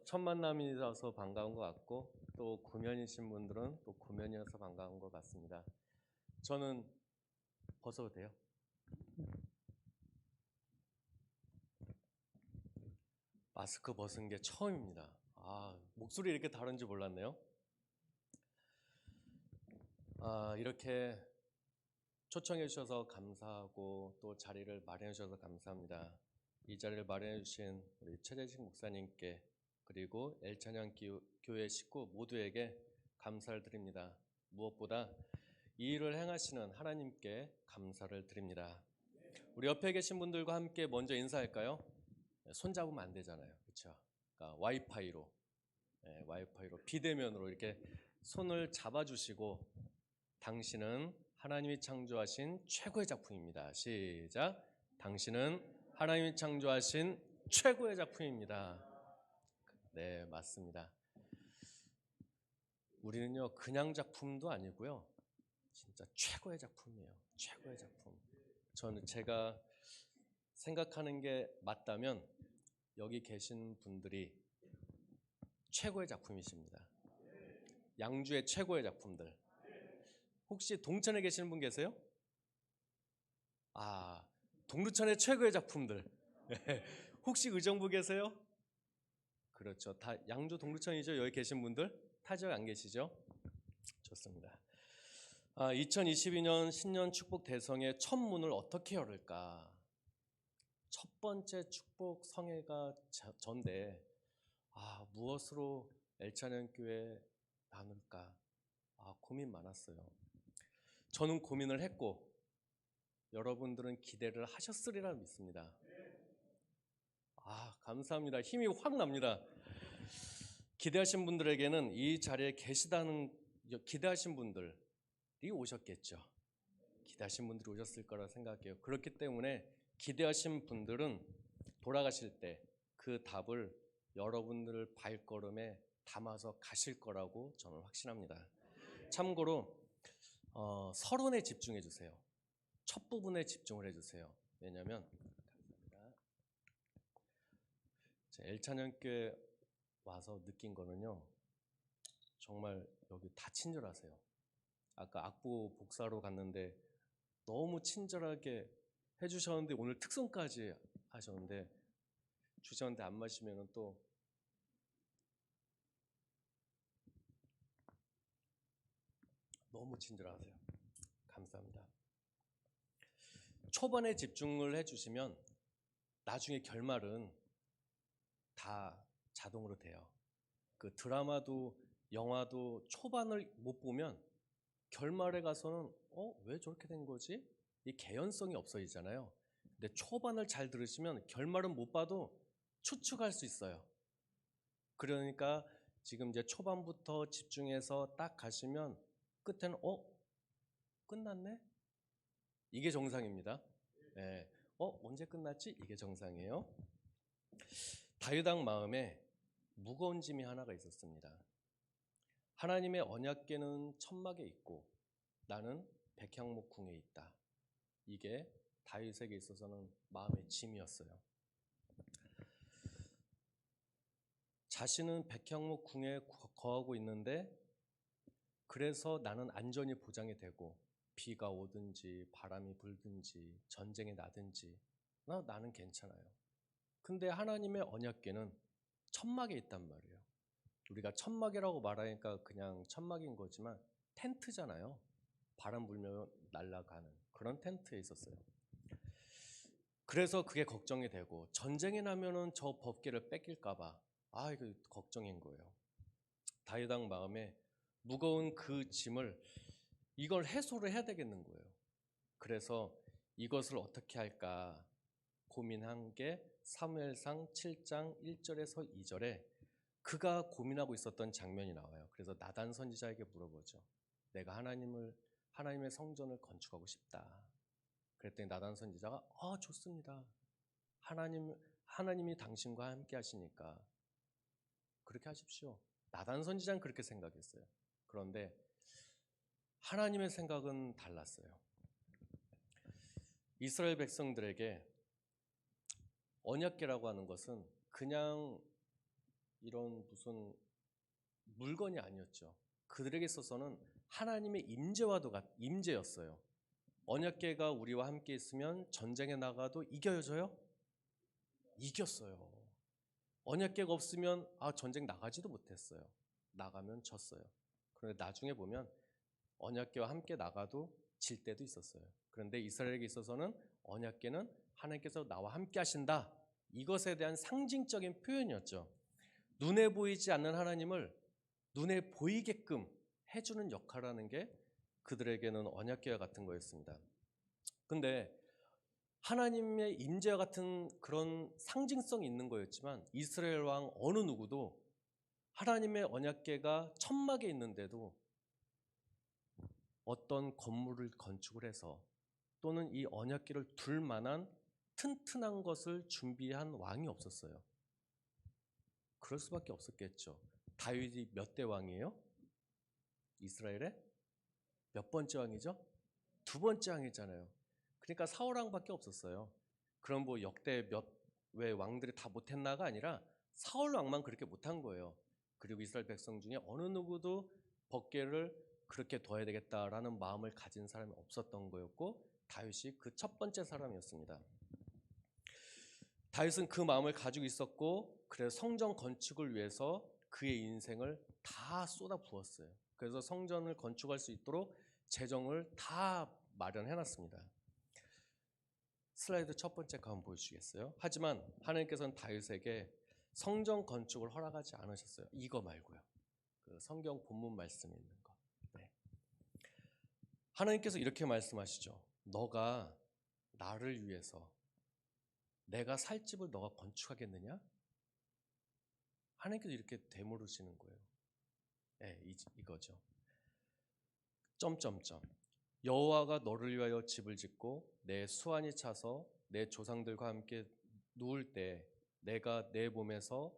첫 만남이라서 반가운 것 같고 또 구면이신 분들은 또 구면이어서 반가운 것 같습니다. 저는 벗어도 돼요? 마스크 벗은 게 처음입니다. 목소리 이렇게 다른지 몰랐네요. 이렇게 초청해 주셔서 감사하고 또 자리를 마련해 주셔서 감사합니다. 이 자리를 마련해 주신 우리 최재식 목사님께 그리고 엘찬양 교회 식구 모두에게 감사를 드립니다. 무엇보다 이 일을 행하시는 하나님께 감사를 드립니다. 우리 옆에 계신 분들과 함께 먼저 인사할까요? 손 잡으면 안 되잖아요. 그렇죠? 그러니까 와이파이로 비대면으로 이렇게 손을 잡아주시고 당신은 하나님이 창조하신 최고의 작품입니다. 시작. 당신은 하나님이 창조하신 최고의 작품입니다. 네, 맞습니다. 우리는요, 그냥 작품도 아니고요. 진짜 최고의 작품이에요. 최고의 작품. 저는 제가 생각하는 게 맞다면 여기 계신 분들이 최고의 작품이십니다. 양주의 최고의 작품들. 혹시 동천에 계시는 분 계세요? 동두천의 최고의 작품들. 혹시 의정부 계세요? 그렇죠. 다 양주 동두천이죠. 여기 계신 분들 타지역 안 계시죠? 좋습니다. 2022년 신년 축복 대성의 첫 문을 어떻게 열을까? 첫 번째 축복 성회가 전데 무엇으로 엘찬양교회 나눌까? 고민 많았어요. 저는 고민을 했고 여러분들은 기대를 하셨으리라 믿습니다. 감사합니다. 힘이 확 납니다. 기대하신 분들에게는 이 자리에 기대하신 분들이 오셨겠죠. 기대하신 분들이 오셨을 거라 생각해요. 그렇기 때문에 기대하신 분들은 돌아가실 때 그 답을 여러분들 발걸음에 담아서 가실 거라고 저는 확신합니다. 참고로 서론에 집중해 주세요. 첫 부분에 집중을 해주세요. 왜냐하면 엘찬양교회 와서 느낀 거는요, 정말 여기 다 친절하세요. 아까 악보 복사로 갔는데 너무 친절하게 해주셨는데 오늘 특송까지 하셨는데 주셨는데 안 마시면 또 너무 친절하세요. 감사합니다. 초반에 집중을 해주시면 나중에 결말은 다 자동으로 돼요. 그 드라마도 영화도 초반을 못 보면 결말에 가서는 왜 저렇게 된 거지? 이 개연성이 없어지잖아요. 근데 초반을 잘 들으시면 결말은 못 봐도 추측할 수 있어요. 그러니까 지금 이제 초반부터 집중해서 딱 가시면 끝에는 끝났네? 이게 정상입니다. 네. 언제 끝났지? 이게 정상이에요. 다윗 왕 마음에 무거운 짐이 하나가 있었습니다. 하나님의 언약궤는 천막에 있고 나는 백향목 궁에 있다. 이게 다윗에게 있어서는 마음의 짐이었어요. 자신은 백향목 궁에 거하고 있는데 그래서 나는 안전이 보장이 되고 비가 오든지 바람이 불든지 전쟁이 나든지 나는 괜찮아요. 근데 하나님의 언약궤는 천막에 있단 말이에요. 우리가 천막이라고 말하니까 그냥 천막인 거지만 텐트잖아요. 바람 불면 날아가는 그런 텐트에 있었어요. 그래서 그게 걱정이 되고 전쟁이 나면은 저 법궤를 뺏길까봐 이거 걱정인 거예요. 다윗 왕 마음에 무거운 그 짐을 이걸 해소를 해야 되겠는 거예요. 그래서 이것을 어떻게 할까 고민한 게 사무엘상 7장 1절에서 2절에 그가 고민하고 있었던 장면이 나와요. 그래서 나단 선지자에게 물어보죠. 내가 하나님의 성전을 건축하고 싶다. 그랬더니 나단 선지자가 좋습니다. 하나님이 당신과 함께 하시니까 그렇게 하십시오. 나단 선지자는 그렇게 생각했어요. 그런데 하나님의 생각은 달랐어요. 이스라엘 백성들에게 언약궤라고 하는 것은 그냥 이런 무슨 물건이 아니었죠. 그들에게 있어서는 하나님의 임재였어요. 언약궤가 우리와 함께 있으면 전쟁에 나가도 이겨져요? 이겼어요. 언약궤가 없으면 전쟁 나가지도 못했어요. 나가면 졌어요. 그런데 나중에 보면 언약궤와 함께 나가도 질 때도 있었어요. 그런데 이스라엘에게 있어서는 언약궤는 하나님께서 나와 함께 하신다. 이것에 대한 상징적인 표현이었죠. 눈에 보이지 않는 하나님을 눈에 보이게끔 해주는 역할을 하는 게 그들에게는 언약궤와 같은 거였습니다. 근데 하나님의 임재와 같은 그런 상징성이 있는 거였지만 이스라엘 왕 어느 누구도 하나님의 언약궤가 천막에 있는데도 어떤 건물을 건축을 해서 또는 이 언약궤를 둘 만한 튼튼한 것을 준비한 왕이 없었어요. 그럴 수밖에 없었겠죠. 다윗이 몇 대 왕이에요? 이스라엘의 몇 번째 왕이죠? 두 번째 왕이잖아요. 그러니까 사울 왕밖에 없었어요. 그럼 뭐 역대 왜 왕들이 다 못했나가 아니라 사울 왕만 그렇게 못한 거예요. 그리고 이스라엘 백성 중에 어느 누구도 법궤를 그렇게 둬야 되겠다라는 마음을 가진 사람이 없었던 거였고 다윗이 그 첫 번째 사람이었습니다. 다윗은 그 마음을 가지고 있었고 그래서 성전 건축을 위해서 그의 인생을 다 쏟아 부었어요. 그래서 성전을 건축할 수 있도록 재정을 다 마련해놨습니다. 슬라이드 첫 번째 거 한번 보여주시겠어요? 하지만 하나님께서는 다윗에게 성전 건축을 허락하지 않으셨어요. 이거 말고요. 그 성경 본문 말씀에 있는 거. 네. 하나님께서 이렇게 말씀하시죠. 너가 나를 위해서 내가 살 집을 너가 건축하겠느냐? 하나님께서 이렇게 되물으시는 거예요. 네, 이거죠. 점점점. 여호와가 너를 위하여 집을 짓고 내 수완이 차서 내 조상들과 함께 누울 때 내가 내 몸에서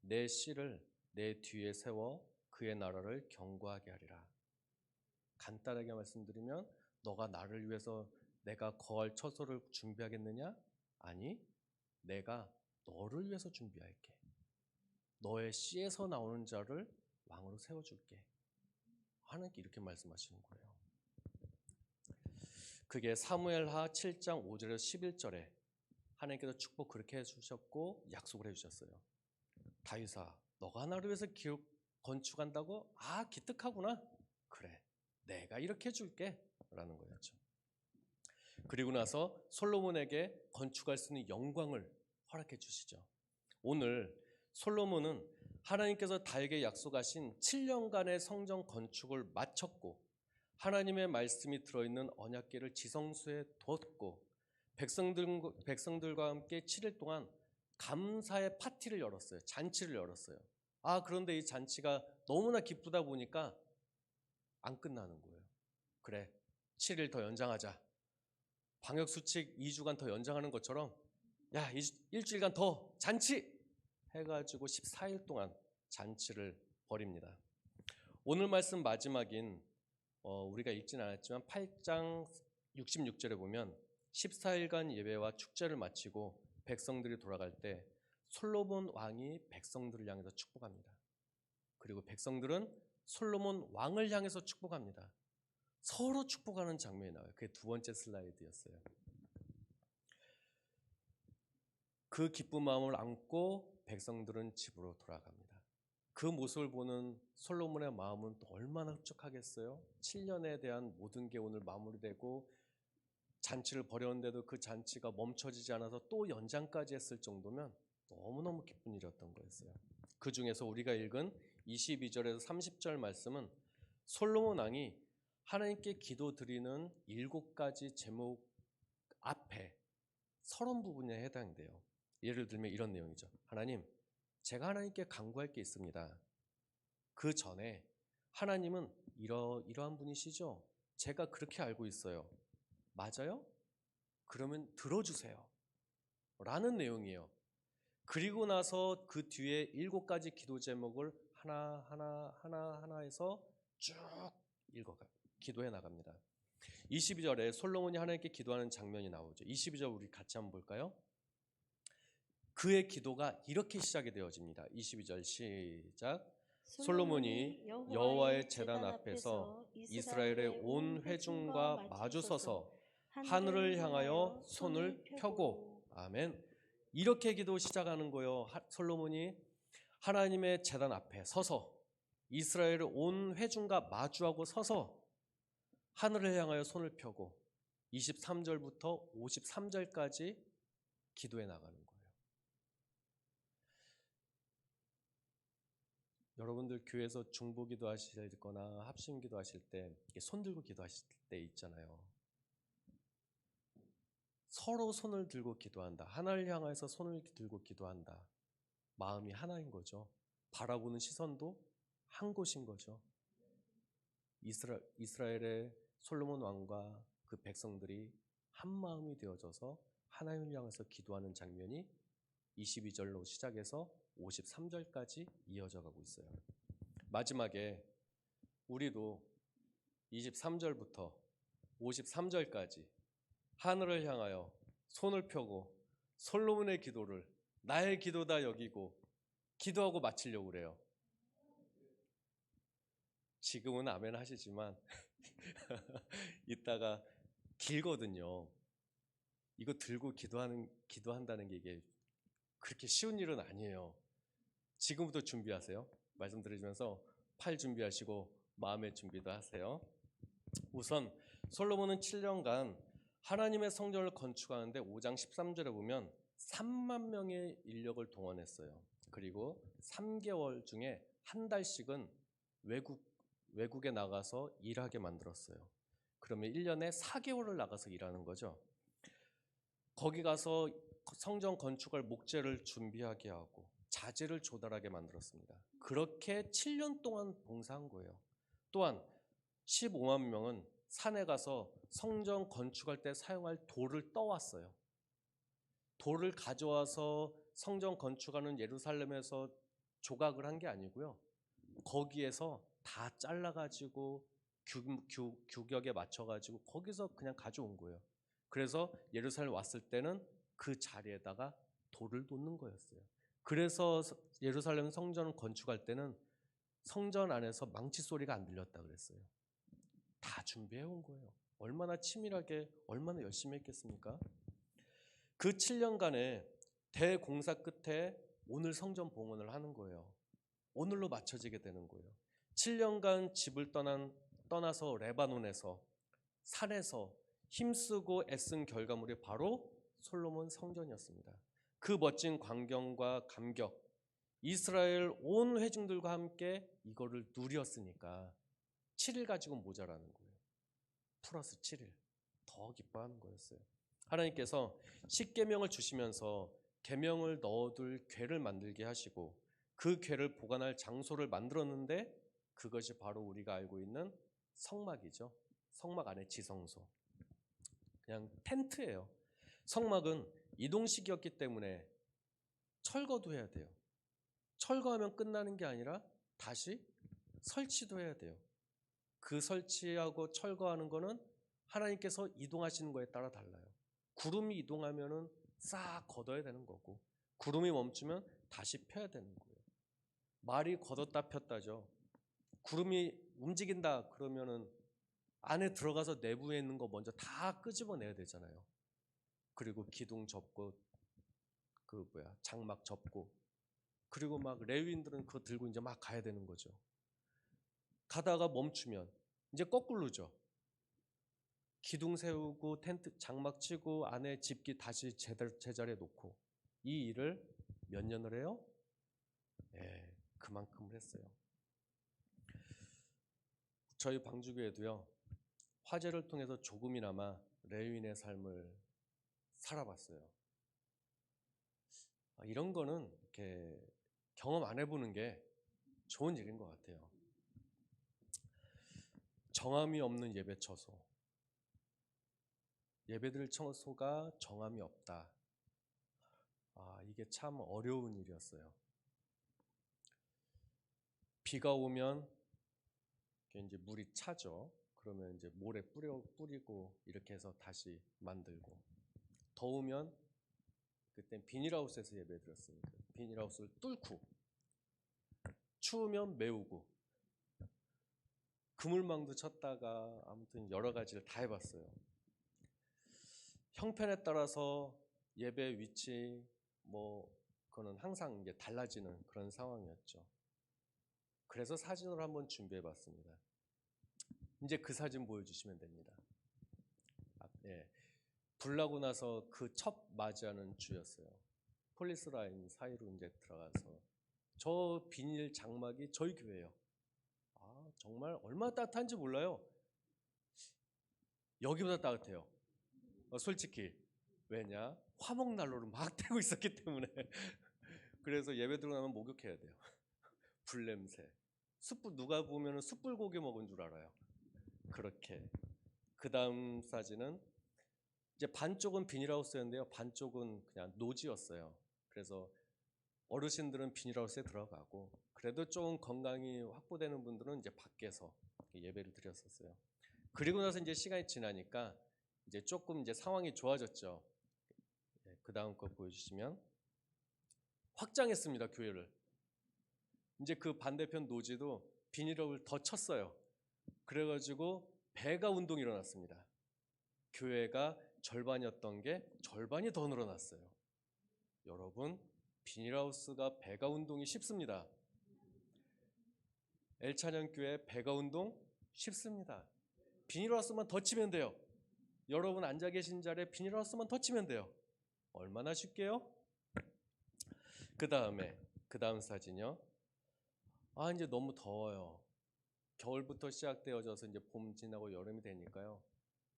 내 씨를 내 뒤에 세워 그의 나라를 견고하게 하리라. 간단하게 말씀드리면 너가 나를 위해서 내가 거할 처소를 준비하겠느냐? 아니, 내가 너를 위해서 준비할게. 너의 씨에서 나오는 자를 왕으로 세워줄게. 하나님께 이렇게 말씀하시는 거예요. 그게 사무엘하 7장 5절에서 11절에 하나님께서 축복 그렇게 해주셨고 약속을 해주셨어요. 다윗아, 너가 나를 위해서 건축한다고? 기특하구나. 그래, 내가 이렇게 해줄게 라는 거였죠. 그리고 나서 솔로몬에게 건축할 수 있는 영광을 허락해 주시죠. 오늘 솔로몬은 하나님께서 다윗에게 약속하신 7년간의 성전 건축을 마쳤고 하나님의 말씀이 들어있는 언약궤를 지성소에 뒀고 백성들과 함께 7일 동안 감사의 파티를 열었어요. 잔치를 열었어요. 그런데 이 잔치가 너무나 기쁘다 보니까 안 끝나는 거예요. 그래, 7일 더 연장하자. 방역수칙 2주간 더 연장하는 것처럼 일주일간 더 잔치! 해가지고 14일 동안 잔치를 벌입니다. 오늘 말씀 마지막인 우리가 읽진 않았지만 8장 66절에 보면 14일간 예배와 축제를 마치고 백성들이 돌아갈 때 솔로몬 왕이 백성들을 향해서 축복합니다. 그리고 백성들은 솔로몬 왕을 향해서 축복합니다. 서로 축복하는 장면이 나와요. 그게 두 번째 슬라이드였어요. 그 기쁜 마음을 안고 백성들은 집으로 돌아갑니다. 그 모습을 보는 솔로몬의 마음은 또 얼마나 흡족하겠어요? 7년에 대한 모든 게 오늘 마무리되고 잔치를 벌였는데도 그 잔치가 멈춰지지 않아서 또 연장까지 했을 정도면 너무너무 기쁜 일이었던 거였어요. 그 중에서 우리가 읽은 22절에서 30절 말씀은 솔로몬 왕이 하나님께 기도드리는 7가지 제목 앞에 서론 부분에 해당돼요. 예를 들면 이런 내용이죠. 하나님, 제가 하나님께 간구할 게 있습니다. 그 전에 하나님은 이러한 분이시죠? 제가 그렇게 알고 있어요. 맞아요? 그러면 들어주세요. 라는 내용이에요. 그리고 나서 그 뒤에 7가지 기도 제목을 하나 해서 쭉 기도해 나갑니다. 22절에 솔로몬이 하나님께 기도하는 장면이 나오죠. 22절 우리 같이 한번 볼까요? 그의 기도가 이렇게 시작이 되어집니다. 22절 시작. 솔로몬이 여호와의 제단 앞에서 이스라엘의 온 회중과 마주서서 하늘을 향하여 손을 펴고, 아멘. 이렇게 기도 시작하는 거예요. 솔로몬이 하나님의 제단 앞에 서서 이스라엘의 온 회중과 마주하고 서서 하늘을 향하여 손을 펴고 23절부터 53절까지 기도해 나가는 거예요. 여러분들 교회에서 중보기도 하시거나 합심기도 하실 때 손 들고 기도하실 때 있잖아요. 서로 손을 들고 기도한다. 하나를 향해서 손을 들고 기도한다. 마음이 하나인 거죠. 바라보는 시선도 한 곳인 거죠. 이스라엘의 솔로몬 왕과 그 백성들이 한 마음이 되어져서 하나님을 향해서 기도하는 장면이 22절로 시작해서 53절까지 이어져 가고 있어요. 마지막에 우리도 23절부터 53절까지 하늘을 향하여 손을 펴고 솔로몬의 기도를 나의 기도다 여기고 기도하고 마치려고 그래요. 지금은 아멘 하시지만 이따가 길거든요. 이거 들고 기도한다는 게 이게 그렇게 쉬운 일은 아니에요. 지금부터 준비하세요. 말씀드리면서 팔 준비하시고 마음의 준비도 하세요. 우선 솔로몬은 7년간 하나님의 성전을 건축하는데 5장 13절에 보면 3만 명의 인력을 동원했어요. 그리고 3개월 중에 한 달씩은 외국에 나가서 일하게 만들었어요. 그러면 1년에 4개월을 나가서 일하는 거죠. 거기 가서 성전 건축할 목재를 준비하게 하고 자재를 조달하게 만들었습니다. 그렇게 7년 동안 봉사한 거예요. 또한 15만 명은 산에 가서 성전 건축할 때 사용할 돌을 떠왔어요. 돌을 가져와서 성전 건축하는 예루살렘에서 조각을 한 게 아니고요. 거기에서 다 잘라가지고 규격에 맞춰가지고 거기서 그냥 가져온 거예요. 그래서 예루살렘 왔을 때는 그 자리에다가 돌을 놓는 거였어요. 그래서 예루살렘 성전을 건축할 때는 성전 안에서 망치 소리가 안 들렸다 그랬어요. 다 준비해 온 거예요. 얼마나 치밀하게, 얼마나 열심히 했겠습니까? 그 7년간의 대공사 끝에 오늘 성전 봉헌을 하는 거예요. 오늘로 맞춰지게 되는 거예요. 7년간 집을 떠나서 레바논에서 산에서 힘쓰고 애쓴 결과물이 바로 솔로몬 성전이었습니다. 그 멋진 광경과 감격, 이스라엘 온 회중들과 함께 이거를 누렸으니까 7일 가지고 모자라는 거예요. 플러스 7일 더 기뻐하는 거였어요. 하나님께서 십계명을 주시면서 계명을 넣어둘 궤를 만들게 하시고 그 궤를 보관할 장소를 만들었는데 그것이 바로 우리가 알고 있는 성막이죠. 성막 안에 지성소. 그냥 텐트예요. 성막은 이동식이었기 때문에 철거도 해야 돼요. 철거하면 끝나는 게 아니라 다시 설치도 해야 돼요. 그 설치하고 철거하는 거는 하나님께서 이동하시는 거에 따라 달라요. 구름이 이동하면은 싹 걷어야 되는 거고 구름이 멈추면 다시 펴야 되는 거예요. 말이 걷었다 폈다죠. 구름이 움직인다 그러면은 안에 들어가서 내부에 있는 거 먼저 다 끄집어내야 되잖아요. 그리고 기둥 접고 장막 접고 그리고 막 레위인들은 그거 들고 이제 막 가야 되는 거죠. 가다가 멈추면 이제 거꾸로죠. 기둥 세우고 텐트 장막 치고 안에 집기 다시 제자리에 놓고 이 일을 몇 년을 해요? 예, 그만큼을 했어요. 저희 방주교회도요. 화제를 통해서 조금이나마 레위인의 삶을 살아봤어요. 이런 거는 이렇게 경험 안 해보는 게 좋은 일인 것 같아요. 정함이 없는 예배 처소. 예배드릴 처소가 정함이 없다. 이게 참 어려운 일이었어요. 비가 오면 이제 물이 차죠. 그러면 이제 모래 뿌리고 이렇게 해서 다시 만들고 더우면 그땐 비닐하우스에서 예배 드렸습니다. 비닐하우스를 뚫고 추우면 메우고 그물망도 쳤다가 아무튼 여러 가지를 다 해봤어요. 형편에 따라서 예배 위치 그거는 항상 이제 달라지는 그런 상황이었죠. 그래서 사진을 한번 준비해봤습니다. 이제 그 사진 보여주시면 됩니다. 예, 불나고 나서 그 첫 맞이하는 주였어요. 폴리스 라인 사이로 이제 들어가서 저 비닐 장막이 저희 교회예요. 정말 얼마나 따뜻한지 몰라요. 여기보다 따뜻해요. 솔직히. 왜냐? 화목난로를 막 태고 있었기 때문에. 그래서 예배 들어가면 목욕해야 돼요. 불냄새. 숯불, 누가 보면 숯불고기 먹은 줄 알아요. 그렇게. 그 다음 사진은 이제 반쪽은 비닐하우스였는데요. 반쪽은 그냥 노지였어요. 그래서 어르신들은 비닐하우스에 들어가고, 그래도 좀 건강이 확보되는 분들은 이제 밖에서 예배를 드렸었어요. 그리고 나서 이제 시간이 지나니까 이제 조금 이제 상황이 좋아졌죠. 그 다음 거 보여주시면 확장했습니다, 교회를. 이제 그 반대편 노지도 비닐하우스를 더 쳤어요. 그래가지고 배가 운동이 일어났습니다. 교회가 절반이었던 게 절반이 더 늘어났어요. 여러분, 비닐하우스가 배가 운동이 쉽습니다. 엘찬영교회 배가 운동 쉽습니다. 비닐하우스만 더 치면 돼요. 여러분 앉아 계신 자리에 비닐하우스만 더 치면 돼요. 얼마나 쉽게요? 그 다음 사진이요. 이제 너무 더워요. 겨울부터 시작되어져서 이제 봄 지나고 여름이 되니까요.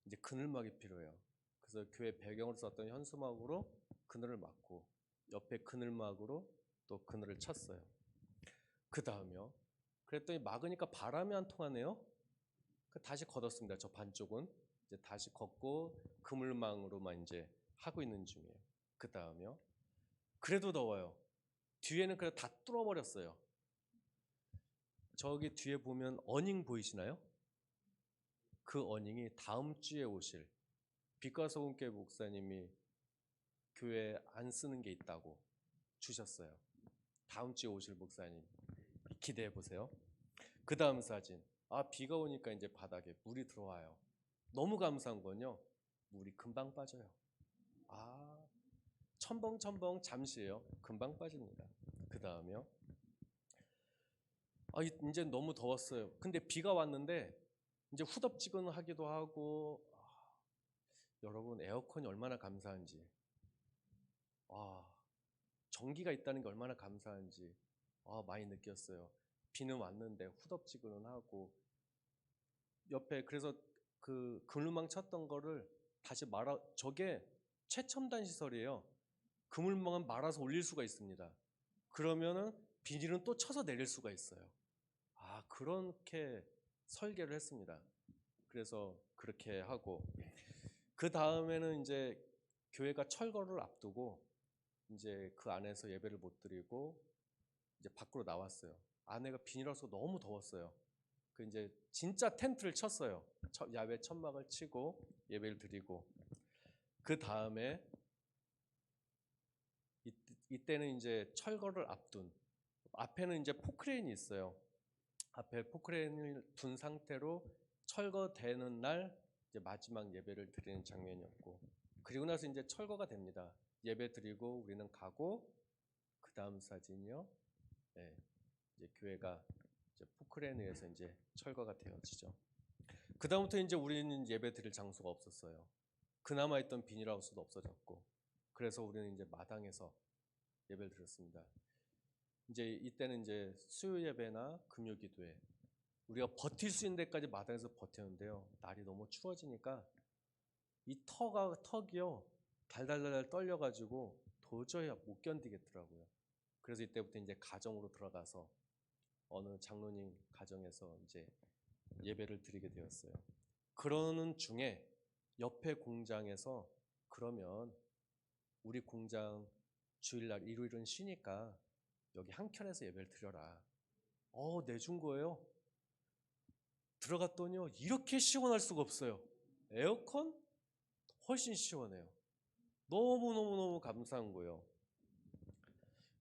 이제 그늘막이 필요해요. 그래서 교회 배경으로 썼던 현수막으로 그늘을 막고 옆에 그늘막으로 또 그늘을 쳤어요. 그 다음이요. 그랬더니 막으니까 바람이 안 통하네요. 다시 걷었습니다. 저 반쪽은 이제 다시 걷고 그물망으로만 이제 하고 있는 중이에요. 그 다음이요. 그래도 더워요. 뒤에는 그래도 다 뚫어버렸어요. 저기 뒤에 보면 어닝 보이시나요? 그 어닝이 다음 주에 오실 빛과 소금교회 목사님이 교회에 안 쓰는 게 있다고 주셨어요. 다음 주에 오실 목사님 기대해 보세요. 그 다음 사진. 비가 오니까 이제 바닥에 물이 들어와요. 너무 감사한 건요, 물이 금방 빠져요. 첨벙첨벙 잠시예요. 금방 빠집니다. 그 다음에요. 이제 너무 더웠어요. 근데 비가 왔는데 이제 후덥지근하기도 하고, 여러분 에어컨이 얼마나 감사한지, 전기가 있다는 게 얼마나 감사한지 많이 느꼈어요. 비는 왔는데 후덥지근은 하고, 옆에 그래서 그 그물망 쳤던 거를 다시 저게 최첨단 시설이에요. 그물망은 말아서 올릴 수가 있습니다. 그러면은 비닐은 또 쳐서 내릴 수가 있어요. 그렇게 설계를 했습니다. 그래서 그렇게 하고, 그 다음에는 이제 교회가 철거를 앞두고 이제 그 안에서 예배를 못 드리고 이제 밖으로 나왔어요. 안에가 비닐하우스가 너무 더웠어요. 이제 진짜 텐트를 쳤어요. 야외 천막을 치고 예배를 드리고, 그 다음에 이때는 이제 철거를 앞둔, 앞에는 이제 포크레인이 있어요. 앞에 포크레인을 둔 상태로 철거되는 날 이제 마지막 예배를 드리는 장면이었고, 그리고 나서 이제 철거가 됩니다. 예배 드리고 우리는 가고, 그 다음 사진이요. 네, 이제 교회가 이제 포크레인에 의해서 이제 철거가 되어지죠. 그 다음부터 이제 우리는 예배 드릴 장소가 없었어요. 그나마 있던 비닐하우스도 없어졌고, 그래서 우리는 이제 마당에서 예배를 드렸습니다. 이제 이때는 이제 수요 예배나 금요 기도회, 우리가 버틸 수 있는 데까지 마당에서 버텼는데요. 날이 너무 추워지니까 이 턱이요, 달달달 떨려가지고 도저히 못 견디겠더라고요. 그래서 이때부터 이제 가정으로 들어가서 어느 장로님 가정에서 이제 예배를 드리게 되었어요. 그러는 중에 옆에 공장에서, 그러면 우리 공장 주일날 일요일은 쉬니까 여기 한켠에서 예배를 드려라. 내준 거예요. 들어갔더니요, 이렇게 시원할 수가 없어요. 에어컨 훨씬 시원해요. 너무너무너무 감사한 거예요.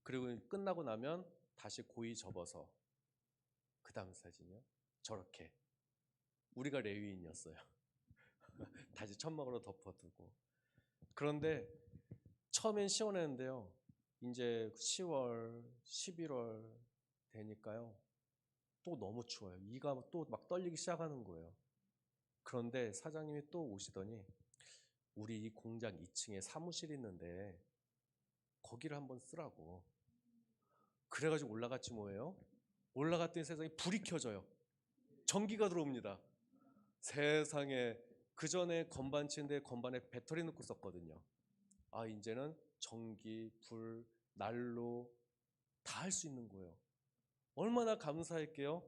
그리고 끝나고 나면 다시 고이 접어서 그 다음 사진이요. 저렇게 우리가 레위인이었어요. 다시 천막으로 덮어두고. 그런데 처음엔 시원했는데요. 이제 10월, 11월 되니까요. 또 너무 추워요. 이가 또 막 떨리기 시작하는 거예요. 그런데 사장님이 또 오시더니 우리 이 공장 2층에 사무실이 있는데 거기를 한번 쓰라고. 그래가지고 올라갔지 뭐예요. 올라갔더니 세상에 불이 켜져요. 전기가 들어옵니다. 세상에 그 전에 건반 치는데 건반에 배터리 넣고 썼거든요. 아, 이제는 전기, 불, 난로 다 할 수 있는 거예요. 얼마나 감사할게요.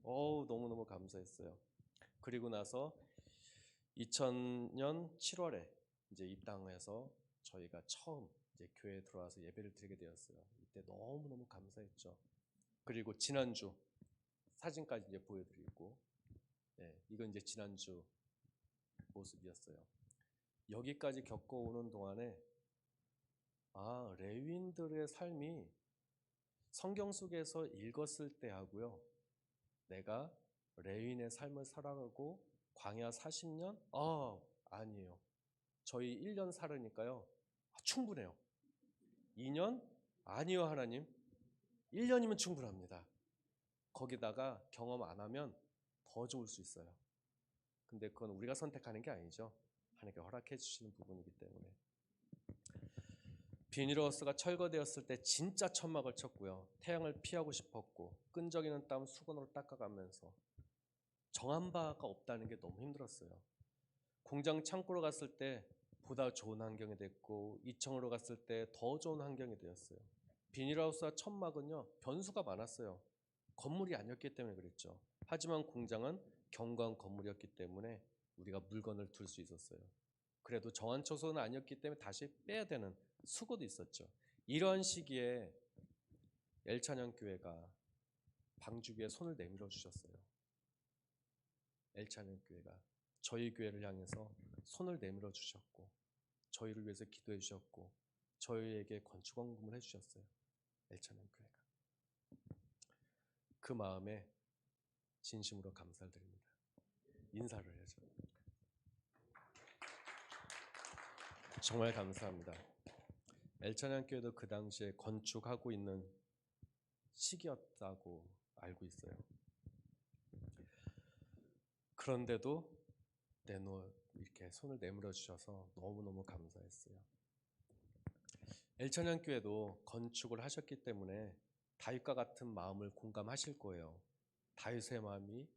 너무너무 감사했어요. 그리고 나서 2000년 7월에 이제 입당해서 저희가 처음 이제 교회에 들어와서 예배를 드리게 되었어요. 이때 너무너무 감사했죠. 그리고 지난주 사진까지 이제 보여드리고, 이건 이제 지난주 모습이었어요. 여기까지 겪어오는 동안에 레위인들의 삶이 성경 속에서 읽었을 때 하고요. 내가 레위인의 삶을 살아가고 광야 40년? 아니에요. 저희 1년 살으니까요. 충분해요. 2년? 아니요, 하나님. 1년이면 충분합니다. 거기다가 경험 안 하면 더 좋을 수 있어요. 근데 그건 우리가 선택하는 게 아니죠. 하나님께 허락해 주시는 부분이기 때문에. 비닐하우스가 철거되었을 때 진짜 천막을 쳤고요. 태양을 피하고 싶었고 끈적이는 땀 수건으로 닦아가면서 정한 바가 없다는 게 너무 힘들었어요. 공장 창고로 갔을 때 보다 좋은 환경이 됐고 2층으로 갔을 때 더 좋은 환경이 되었어요. 비닐하우스와 천막은요, 변수가 많았어요. 건물이 아니었기 때문에 그랬죠. 하지만 공장은 견고한 건물이었기 때문에 우리가 물건을 둘 수 있었어요. 그래도 정한 초소는 아니었기 때문에 다시 빼야 되는 수고도 있었죠. 이러한 시기에 엘찬영 교회가 방주교에 손을 내밀어 주셨어요. 엘찬영 교회가 저희 교회를 향해서 손을 내밀어 주셨고 저희를 위해서 기도해 주셨고 저희에게 건축 헌금을 해주셨어요. 엘찬영 교회가. 그 마음에 진심으로 감사를 드립니다. 인사를 해야죠. 정말 감사합니다. 엘찬영 교회도 그 당시에 건축하고 있는 시기였다고 알고 있어요. 그런데도 이렇게 손을 내밀어 주셔서 너무너무 감사했어요. 엘찬영 교회도 건축을 하셨기 때문에 다윗과 같은 마음을 공감하실 거예요. 다윗의 마음이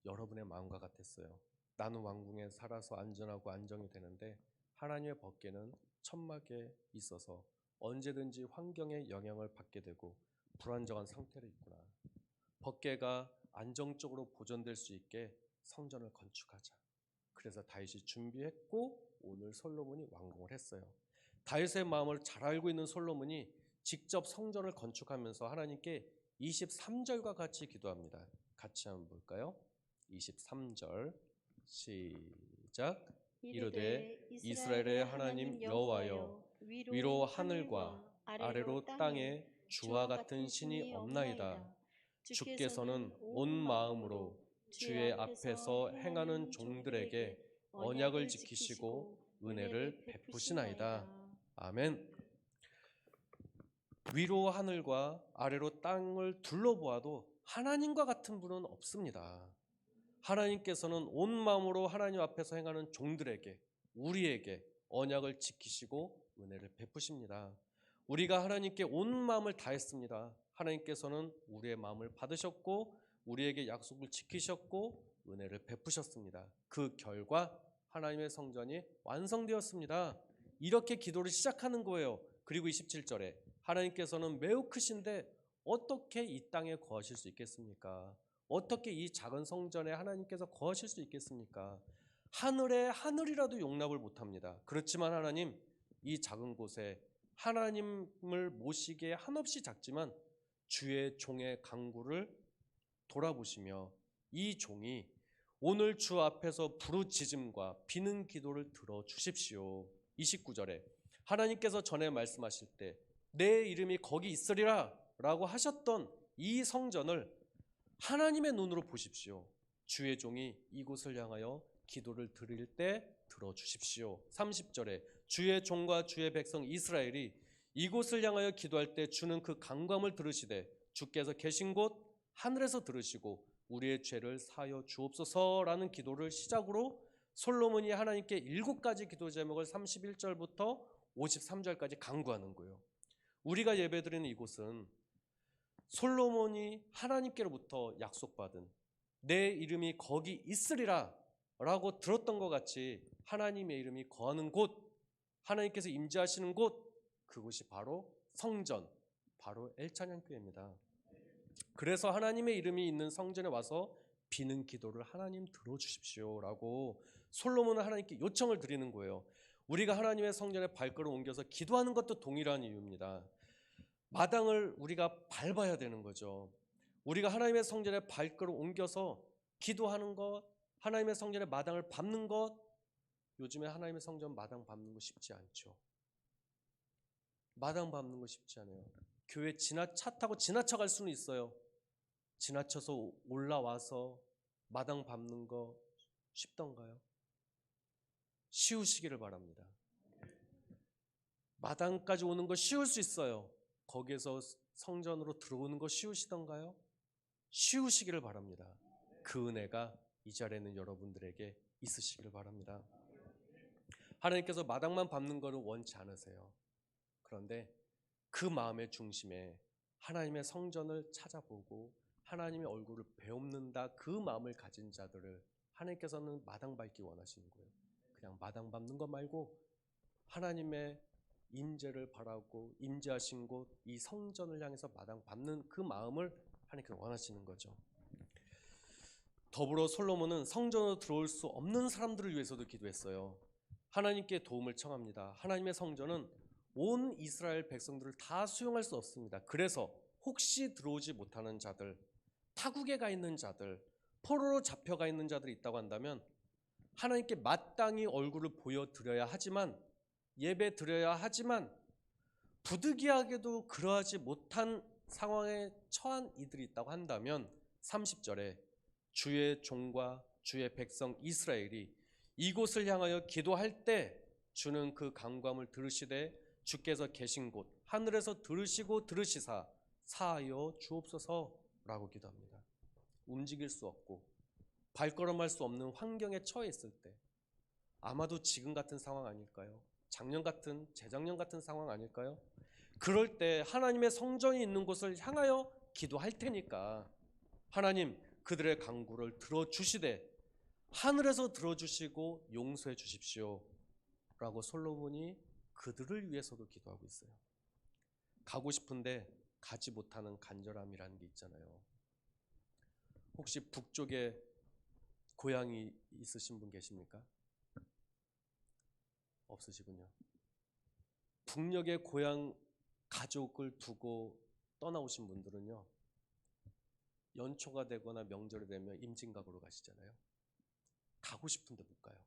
여러분의 마음과 같았어요. 나는 왕궁에 살아서 안전하고 안정이 되는데 하나님의 법궤는 천막에 있어서 언제든지 환경의 영향을 받게 되고 불안정한 상태로 있구나. 법궤가 안정적으로 보존될 수 있게 성전을 건축하자. 그래서 다윗이 준비했고 오늘 솔로몬이 완공을 했어요. 다윗의 마음을 잘 알고 있는 솔로몬이 직접 성전을 건축하면서 하나님께 23절과 같이 기도합니다. 같이 한번 볼까요? 23절 시작. 이르되 이스라엘의 하나님 여호와여, 위로 하늘과 아래로 땅에 주와 같은 신이 없나이다. 주께서는 온 마음으로 주의 앞에서 행하는 종들에게 언약을 지키시고 은혜를 베푸시나이다. 아멘. 위로 하늘과 아래로 땅을 둘러보아도 하나님과 같은 분은 없습니다. 하나님께서는 온 마음으로 하나님 앞에서 행하는 종들에게, 우리에게 언약을 지키시고 은혜를 베푸십니다. 우리가 하나님께 온 마음을 다했습니다. 하나님께서는 우리의 마음을 받으셨고 우리에게 약속을 지키셨고 은혜를 베푸셨습니다. 그 결과 하나님의 성전이 완성되었습니다. 이렇게 기도를 시작하는 거예요. 그리고 27절에 하나님께서는 매우 크신데 어떻게 이 땅에 거하실 수 있겠습니까? 어떻게 이 작은 성전에 하나님께서 거하실 수 있겠습니까? 하늘에 하늘이라도 용납을 못합니다. 그렇지만 하나님, 이 작은 곳에 하나님을 모시기에 한없이 작지만 주의 종의 간구를 돌아보시며 이 종이 오늘 주 앞에서 부르짖음과 비는 기도를 들어주십시오. 29절에 하나님께서 전에 말씀하실 때 내 이름이 거기 있으리라 라고 하셨던 이 성전을 하나님의 눈으로 보십시오. 주의 종이 이곳을 향하여 기도를 드릴 때 들어주십시오. 30절에 주의 종과 주의 백성 이스라엘이 이곳을 향하여 기도할 때 주는 그 간구함을 들으시되 주께서 계신 곳 하늘에서 들으시고 우리의 죄를 사하여 주옵소서라는 기도를 시작으로 솔로몬이 하나님께 7가지 기도 제목을 31절부터 53절까지 간구하는 거예요. 우리가 예배드리는 이곳은 솔로몬이 하나님께로부터 약속받은 내 이름이 거기 있으리라 라고 들었던 것 같이 하나님의 이름이 거하는 곳, 하나님께서 임재하시는 곳, 그곳이 바로 성전, 바로 엘찬양교회입니다. 그래서 하나님의 이름이 있는 성전에 와서 비는 기도를 하나님 들어주십시오 라고 솔로몬은 하나님께 요청을 드리는 거예요. 우리가 하나님의 성전에 발걸음 옮겨서 기도하는 것도 동일한 이유입니다. 마당을 우리가 밟아야 되는 거죠. 우리가 하나님의 성전에 발걸음 옮겨서 기도하는 것, 하나님의 성전에 마당을 밟는 것, 요즘에 하나님의 성전 마당 밟는 거 쉽지 않죠. 마당 밟는 거 쉽지 않아요. 교회 차 타고 지나쳐 갈 수는 있어요. 지나쳐서 올라와서 마당 밟는 거 쉽던가요? 쉬우시기를 바랍니다. 마당까지 오는 거 쉬울 수 있어요. 거기에서 성전으로 들어오는 거 쉬우시던가요? 쉬우시기를 바랍니다. 그 은혜가 이 자리에 있는 여러분들에게 있으시기를 바랍니다. 하나님께서 마당만 밟는 거는 원치 않으세요. 그런데 그 마음의 중심에 하나님의 성전을 찾아보고 하나님의 얼굴을 배웁는다, 그 마음을 가진 자들을 하나님께서는 마당 밟기 원하시는 거예요. 그냥 마당 밟는 것 말고 하나님의 임재를 바라고 임재하신 곳, 이 성전을 향해서 마당 밟는 그 마음을 하나님께서 원하시는 거죠. 더불어 솔로몬은 성전으로 들어올 수 없는 사람들을 위해서도 기도했어요. 하나님께 도움을 청합니다. 하나님의 성전은 온 이스라엘 백성들을 다 수용할 수 없습니다. 그래서 혹시 들어오지 못하는 자들, 타국에 가 있는 자들, 포로로 잡혀가 있는 자들이 있다고 한다면 하나님께 마땅히 얼굴을 보여드려야 하지만, 예배 드려야 하지만 부득이하게도 그러하지 못한 상황에 처한 이들이 있다고 한다면 30절에 주의 종과 주의 백성 이스라엘이 이곳을 향하여 기도할 때 주는 그 간구함을 들으시되 주께서 계신 곳 하늘에서 들으시고 들으시사 사하여 주옵소서라고 기도합니다. 움직일 수 없고 발걸음할 수 없는 환경에 처해 있을 때, 아마도 지금 같은 상황 아닐까요? 작년 같은, 재작년 같은 상황 아닐까요? 그럴 때 하나님의 성전이 있는 곳을 향하여 기도할 테니까 하나님 그들의 간구를 들어주시되 하늘에서 들어주시고 용서해 주십시오 라고 솔로몬이 그들을 위해서도 기도하고 있어요. 가고 싶은데 가지 못하는 간절함이라는 게 있잖아요. 혹시 북쪽에 고향이 있으신 분 계십니까? 없으시군요. 북녘에 고향 가족을 두고 떠나오신 분들은요, 연초가 되거나 명절이 되면 임진각으로 가시잖아요. 가고 싶은데 못 가요.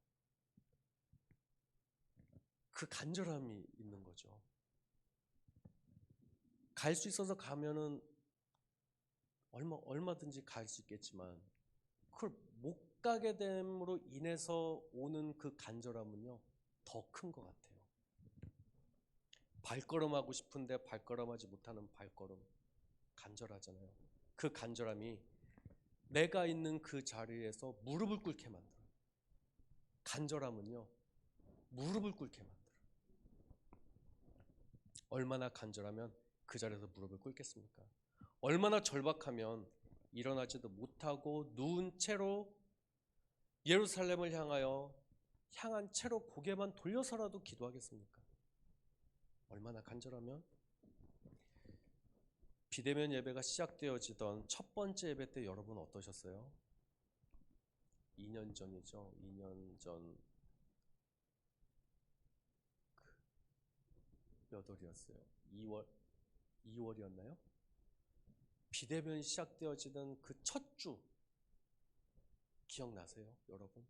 그 간절함이 있는 거죠. 갈 수 있어서 가면은 얼마든지 갈 수 있겠지만 그걸 못 가게 됨으로 인해서 오는 그 간절함은요 더 큰 것 같아요. 발걸음하고 싶은데 발걸음하지 못하는 발걸음, 간절하잖아요. 그 간절함이 내가 있는 그 자리에서 무릎을 꿇게 만들어요. 간절함은요 무릎을 꿇게 만들어요. 얼마나 간절하면 그 자리에서 무릎을 꿇겠습니까? 얼마나 절박하면 일어나지도 못하고 누운 채로 예루살렘을 향한 채로 고개만 돌려서라도 기도하겠습니까? 얼마나 간절하면. 비대면 예배가 시작되어지던 첫 번째 예배 때 여러분 어떠셨어요? 2년 전이죠. 2년 전 몇 월이었어요? 2월이었나요? 비대면이 시작되어지던 그 첫 주 기억나세요, 여러분?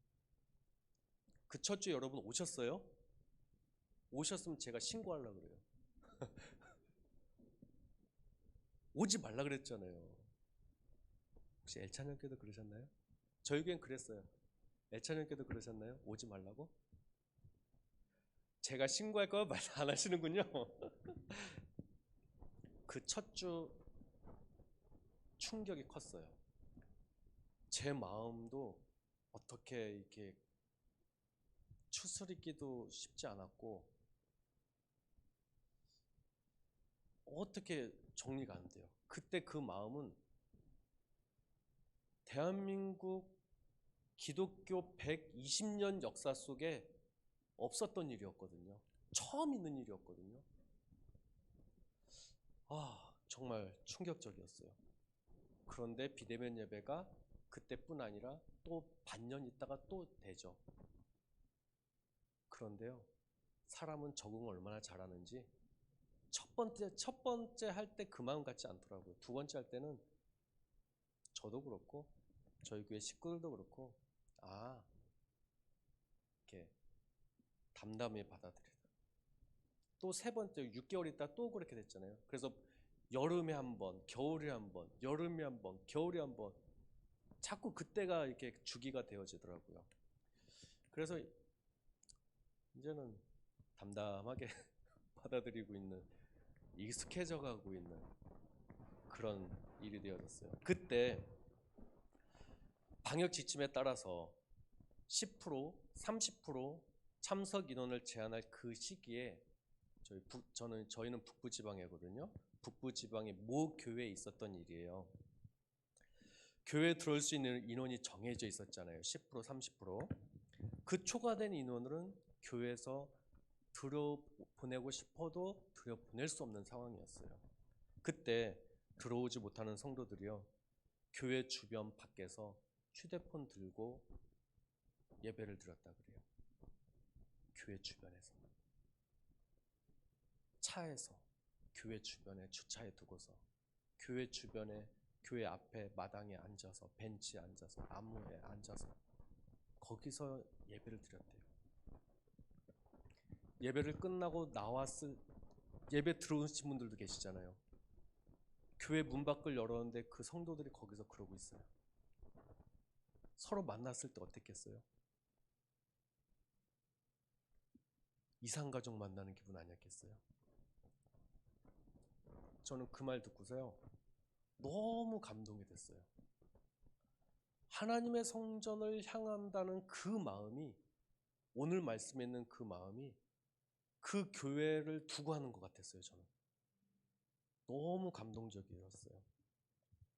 그 첫 주 여러분 오셨어요? 오셨으면 제가 신고하려고 그래요. 오지 말라 그랬잖아요. 혹시 엘찬형께도 그러셨나요? 저희 교회는 그랬어요. 엘찬형께도 그러셨나요? 오지 말라고? 제가 신고할 거 말 안 하시는군요. 그 첫 주 충격이 컸어요. 제 마음도 어떻게 이렇게 추스리기도 쉽지 않았고 어떻게 정리가 안 돼요. 그때 그 마음은 대한민국 기독교 120년 역사 속에 없었던 일이었거든요. 처음 있는 일이었거든요. 정말 충격적이었어요. 그런데 비대면 예배가 그때뿐 아니라 또 반년 있다가 또 되죠. 그런데요, 사람은 적응을 얼마나 잘하는지 첫 번째 할 때 그 마음 같지 않더라고요. 두 번째 할 때는 저도 그렇고 저희 교회 식구들도 그렇고 이렇게 담담히 받아들이다. 또 세 번째 6개월 있다 또 그렇게 됐잖아요. 그래서 여름에 한 번, 겨울에 한 번, 여름에 한 번, 겨울에 한 번 자꾸 그때가 이렇게 주기가 되어지더라고요. 그래서 이제는 담담하게 받아들이고 있는, 익숙해져 가고 있는 그런 일이 되어졌어요. 그때 방역 지침에 따라서 10%, 30% 참석 인원을 제한할 그 시기에 저희는 북부지방이거든요. 북부지방의 모 교회에 있었던 일이에요. 교회에 들어올 수 있는 인원이 정해져 있었잖아요. 10%, 30%. 그 초과된 인원은 교회에서 들여보내고 싶어도 들여보낼 수 없는 상황이었어요. 그때 들어오지 못하는 성도들이요, 교회 주변 밖에서 휴대폰 들고 예배를 드렸다 그래요. 교회 주변에서, 차에서, 교회 주변에 주차해 두고서 교회 주변에, 교회 앞에 마당에 앉아서, 벤치에 앉아서, 나무에 앉아서 거기서 예배를 드렸대요. 예배를 끝나고 예배 들어오신 분들도 계시잖아요. 교회 문 밖을 열었는데 그 성도들이 거기서 그러고 있어요. 서로 만났을 때 어땠겠어요? 이상가족 만나는 기분 아니었겠어요? 저는 그 말 듣고서요, 너무 감동이 됐어요. 하나님의 성전을 향한다는 그 마음이, 오늘 말씀에 있는 그 마음이 그 교회를 두고 하는 것 같았어요. 저는 너무 감동적이었어요.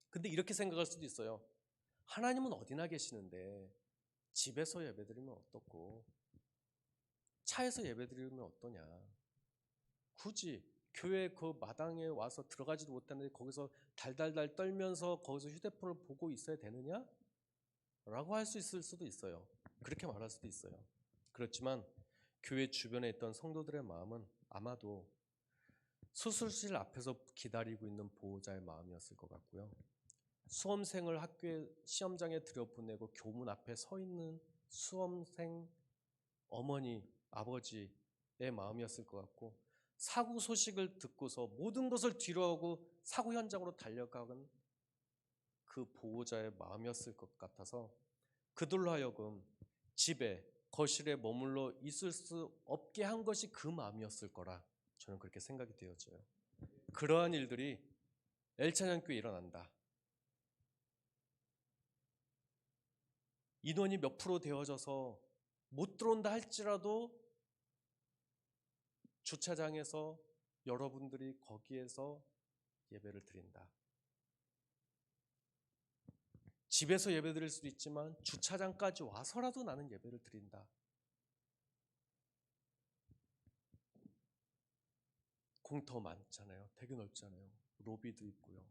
근데 이렇게 생각할 수도 있어요. 하나님은 어디나 계시는데 집에서 예배드리면 어떻고 차에서 예배드리면 어떠냐, 굳이 교회 그 마당에 와서 들어가지도 못하는데 거기서 달달달 떨면서 거기서 휴대폰을 보고 있어야 되느냐? 라고 할 수 있을 수도 있어요. 그렇게 말할 수도 있어요. 그렇지만 교회 주변에 있던 성도들의 마음은 아마도 수술실 앞에서 기다리고 있는 보호자의 마음이었을 것 같고요. 수험생을 학교에 시험장에 들여보내고 교문 앞에 서 있는 수험생 어머니, 아버지의 마음이었을 것 같고, 사고 소식을 듣고서 모든 것을 뒤로하고 사고 현장으로 달려가는 그 보호자의 마음이었을 것 같아서 그들로 하여금 집에, 거실에 머물러 있을 수 없게 한 것이 그 마음이었을 거라 저는 그렇게 생각이 되어져요. 그러한 일들이 엘찬양교회에 일어난다. 인원이 몇 프로 되어져서 못 들어온다 할지라도 주차장에서 여러분들이 거기에서 예배를 드린다. 집에서 예배 드릴 수도 있지만 주차장까지 와서라도 나는 예배를 드린다. 공터 많잖아요. 되게 넓잖아요. 로비도 있고요.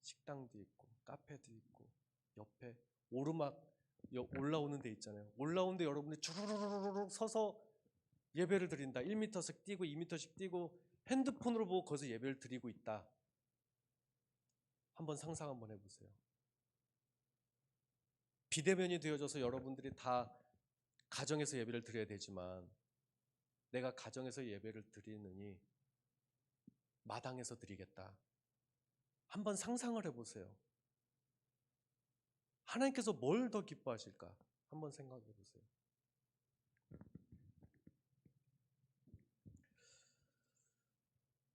식당도 있고 카페도 있고 옆에 오르막 올라오는 데 있잖아요. 올라오는데 여러분이 주르르르르 서서 예배를 드린다. 1m씩 뛰고 2m씩 뛰고 핸드폰으로 보고 거기서 예배를 드리고 있다. 한번 상상 한번 해보세요. 비대면이 되어져서 여러분들이 다 가정에서 예배를 드려야 되지만 내가 가정에서 예배를 드리느니 마당에서 드리겠다. 한번 상상을 해보세요. 하나님께서 뭘 더 기뻐하실까? 한번 생각해 보세요.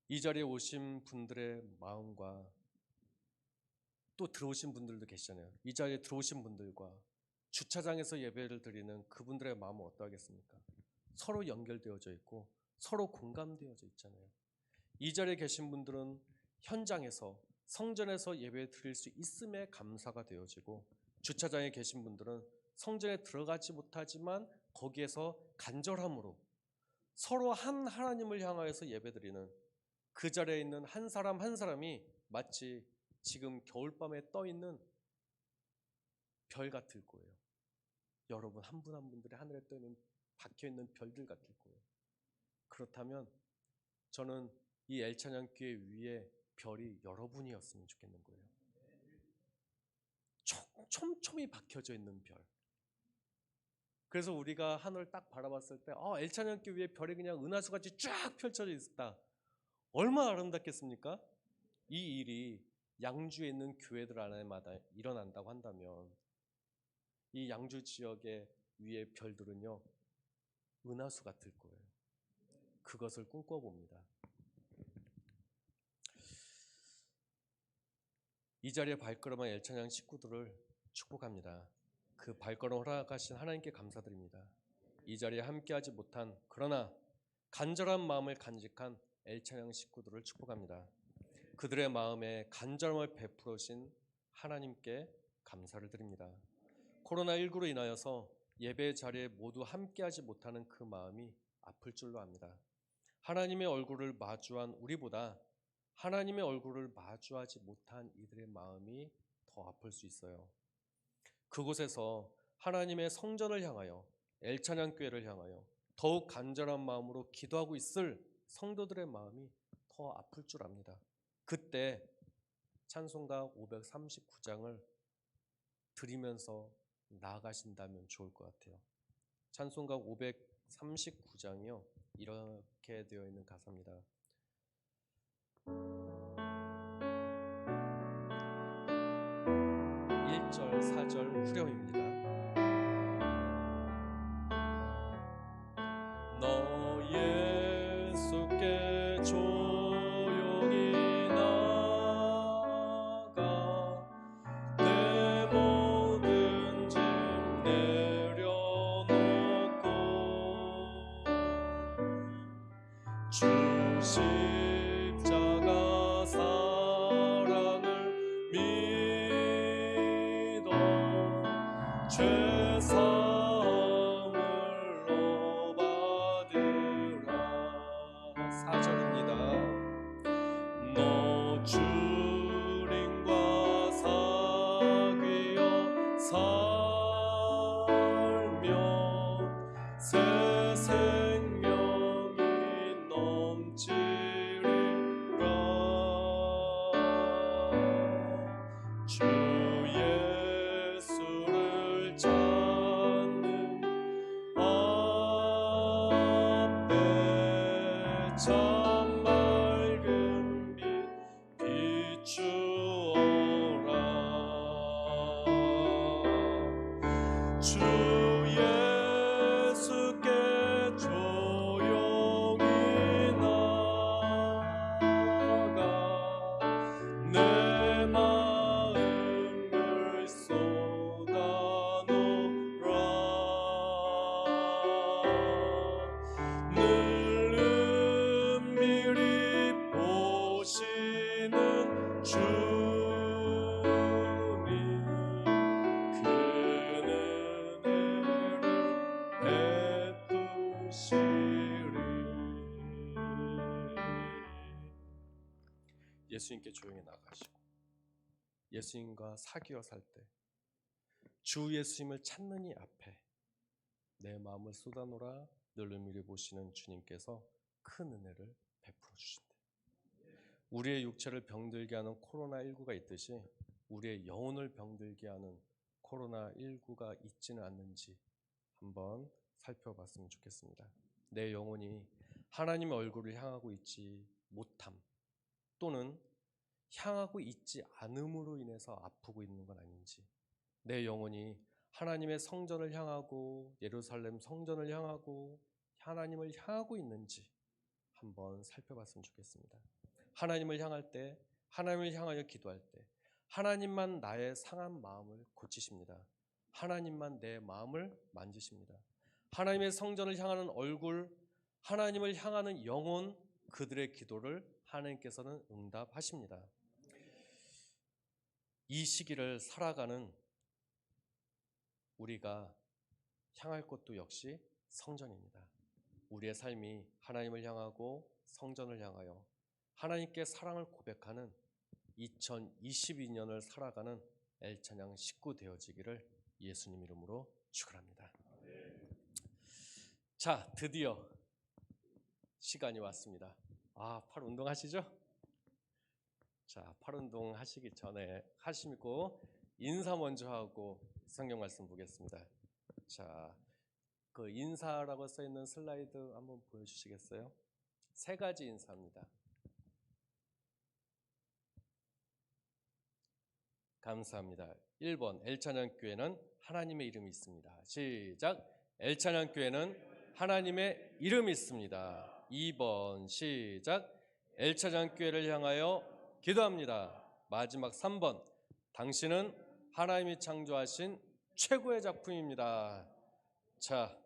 이 자리에 오신 분들의 마음과 또 들어오신 분들도 계시잖아요. 이 자리에 들어오신 분들과 주차장에서 예배를 드리는 그분들의 마음은 어떠하겠습니까? 서로 연결되어져 있고 서로 공감되어져 있잖아요. 이 자리에 계신 분들은 현장에서 성전에서 예배 드릴 수 있음에 감사가 되어지고, 주차장에 계신 분들은 성전에 들어가지 못하지만 거기에서 간절함으로 서로 한 하나님을 향하여서 예배드리는 그 자리에 있는 한 사람 한 사람이 마치 지금 겨울밤에 떠 있는 별 같을 거예요. 여러분 한 분 한 분들의 하늘에 떠 있는 박혀 있는 별들 같을 거예요. 그렇다면 저는 이 엘찬양교회 위에 별이 여러분이었으면 좋겠는 거예요. 촘촘히 박혀져 있는 별. 그래서 우리가 하늘을 딱 바라봤을 때 엘찬양교회 위에 별이 그냥 은하수같이 쫙 펼쳐져 있었다. 얼마나 아름답겠습니까? 이 일이 양주에 있는 교회들 안에마다 일어난다고 한다면 이 양주 지역의 위에 별들은요 은하수 같을 거예요. 그것을 꿈꿔봅니다. 이 자리에 발걸음한 엘찬양 식구들을 축복합니다. 그 발걸음 허락하신 하나님께 감사드립니다. 이 자리에 함께하지 못한 그러나 간절한 마음을 간직한 엘찬양 식구들을 축복합니다. 그들의 마음에 간절함을 베풀으신 하나님께 감사를 드립니다. 코로나19로 인하여서 예배 자리에 모두 함께하지 못하는 그 마음이 아플 줄로 압니다. 하나님의 얼굴을 마주한 우리보다 하나님의 얼굴을 마주하지 못한 이들의 마음이 더 아플 수 있어요. 그곳에서 하나님의 성전을 향하여 엘찬양교회를 향하여 더욱 간절한 마음으로 기도하고 있을 성도들의 마음이 더 아플 줄 압니다. 그때 찬송가 539장을 드리면서 나아가신다면 좋을 것 같아요. 찬송가 539장이요 이렇게 되어 있는 가사입니다. 1절 4절 후렴입니다. 너 예수께 조용히 나가 내 모든 짐 내려놓고 주 십자가 사랑을 믿어 죄 사함을 받으라. 4절입니다. 너 주님과 사귀어 살며 새 생명이 넘치리라. 주 예수를 찾는 앞에 참 맑은 빛 비추어라. 주 예수께 조용히 나가 내 마음을 쏟아놓으라. 늘 은밀히 보시는 주님 그 은혜를 베푸시리. 예수님께 조용히 나가시고 예수님과 사귀어 살 때 주 예수님을 찾는 이 앞에 내 마음을 쏟아놓으라. 늘 은밀히 보시는 주님께서 큰 은혜를 베풀어 주신다. 우리의 육체를 병들게 하는 코로나19가 있듯이 우리의 영혼을 병들게 하는 코로나19가 있지는 않는지 한번 살펴봤으면 좋겠습니다. 내 영혼이 하나님의 얼굴을 향하고 있지 못함 또는 향하고 있지 않음으로 인해서 아프고 있는 건 아닌지, 내 영혼이 하나님의 성전을 향하고 예루살렘 성전을 향하고 하나님을 향하고 있는지 한번 살펴봤으면 좋겠습니다. 하나님을 향할 때, 하나님을 향하여 기도할 때 하나님만 나의 상한 마음을 고치십니다. 하나님만 내 마음을 만지십니다. 하나님의 성전을 향하는 얼굴, 하나님을 향하는 영혼, 그들의 기도를 하나님께서는 응답하십니다. 이 시기를 살아가는 우리가 향할 곳도 역시 성전입니다. 우리의 삶이 하나님을 향하고 성전을 향하여 하나님께 사랑을 고백하는 2022년을 살아가는 엘찬양 식구 되어지기를 예수님 이름으로 축원합니다. 자, 드디어 시간이 왔습니다. 팔 운동하시죠? 자, 팔 운동 하시기 전에 하시고 인사 먼저 하고 성경 말씀 보겠습니다. 자, 그 인사라고 써 있는 슬라이드 한번 보여주시겠어요? 3가지 인사입니다. 감사합니다. 1번, 엘찬양교회는 하나님의 이름이 있습니다. 시작. 엘찬양교회는 하나님의 이름이 있습니다. 2번, 시작. 엘찬양교회를 향하여 기도합니다. 마지막 3번, 당신은 하나님이 창조하신 최고의 작품입니다. 자,